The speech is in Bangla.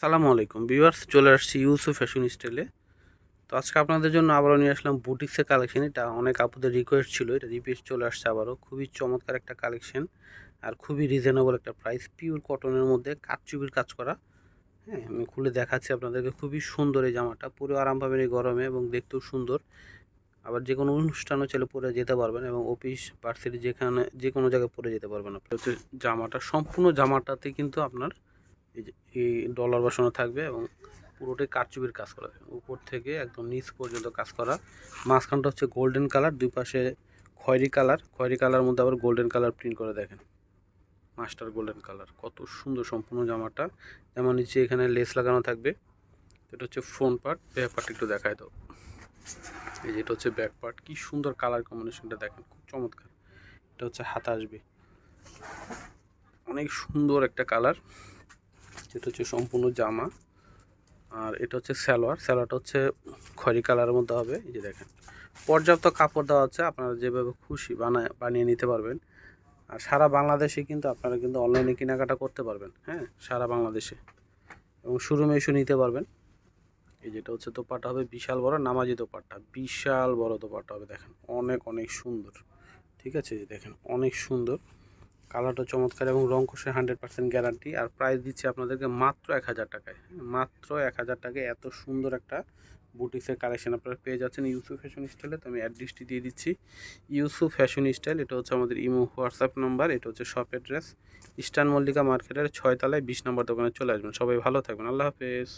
সালামু আলাইকুম ভিউয়ার্স, চলে আসছি ইউসুফ ফ্যাশন স্টাইলে। তো আজকে আপনাদের জন্য আবারও নিয়ে আসলাম বুটিক্সের কালেকশন। এটা অনেক আপুদের রিকোয়েস্ট ছিল, এটা রিপিট চলে আসছে আবারও। খুবই চমৎকার একটা কালেকশন আর খুবই রিজনেবল একটা প্রাইস, পিওর কটনের মধ্যে কারচুপির কাজ করা। হ্যাঁ, আমি খুলে দেখাচ্ছি আপনাদেরকে। খুবই সুন্দর এই জামাটা, পুরো আরাম পাবেন এই গরমে এবং দেখতেও সুন্দর। আবার যে কোনো অনুষ্ঠানও চলে পরে যেতে পারবেন এবং অফিস ভার্সিটি যেখানে যে কোনো জায়গায় পরে যেতে পারবেন। আপনি হচ্ছে জামাটা, সম্পূর্ণ জামাটাতে কিন্তু আপনার এই যে এই ডলার বসানো থাকবে এবং পুরোটাই কারচুপির কাজ করা, উপর থেকে একদম নিচ পর্যন্ত কাজ করা। মাঝখানটা হচ্ছে গোল্ডেন কালার, দুই পাশে খয়েরি কালার মধ্যে আবার গোল্ডেন কালার প্রিন্ট করে। দেখেন মাস্টার গোল্ডেন কালার, কত সুন্দর সম্পূর্ণ জামাটা। যেমন নিচে এখানে লেস লাগানো থাকবে। এটা হচ্ছে ফ্রন্ট পার্ট, ব্যাক পার্ট একটু দেখায় দাও। এই যেটা হচ্ছে ব্যাক পার্ট, কি সুন্দর কালার কম্বিনেশনটা দেখেন, খুব চমৎকার। এটা হচ্ছে হাতা আসবে, অনেক সুন্দর একটা কালার। যেটা হচ্ছে সম্পূর্ণ জামা। আর এটা হচ্ছে স্যালোয়ারটা হচ্ছে খয়েরি কালারের মধ্যে হবে। এই যে দেখেন, পর্যাপ্ত কাপড় দেওয়া আছে, আপনারা যেভাবে খুশি বানিয়ে নিতে পারবেন। আর সারা বাংলাদেশে কিন্তু আপনারা কিন্তু অনলাইনে কেনাকাটা করতে পারবেন। হ্যাঁ, সারা বাংলাদেশে, এবং শোরুমে এসে নিতে পারবেন। এই যেটা হচ্ছে দোপাট্টা হবে বিশাল বড় নামাজি দোপাট্টা, বিশাল বড় দোপাট্টা হবে। দেখেন অনেক অনেক সুন্দর। ঠিক আছে, এই যে দেখেন অনেক সুন্দর, কালারটা চমৎকার এবং রং কষে 100% গ্যারান্টি। আর প্রাইস দিচ্ছি আপনাদেরকে মাত্র 1000 টাকায়। মাত্র 1000 টাকায় এত সুন্দর একটা বুটিক্সের কালেকশন আপনারা পেয়ে যাচ্ছেন ইউসুফ ফ্যাশন স্টাইলে। তো আমি অ্যাড্রেসটি দিয়ে দিচ্ছি, ইউসুফ ফ্যাশন স্টাইল। এটা হচ্ছে আমাদের ইমো হোয়াটসঅ্যাপ নাম্বার, এটা হচ্ছে শপ অ্যাড্রেস ইস্টার্ন মল্লিকা মার্কেটের 6 তলায় 20 নম্বর দোকানে চলে আসবেন। সবাই ভালো থাকবেন, আল্লাহ হাফেজ।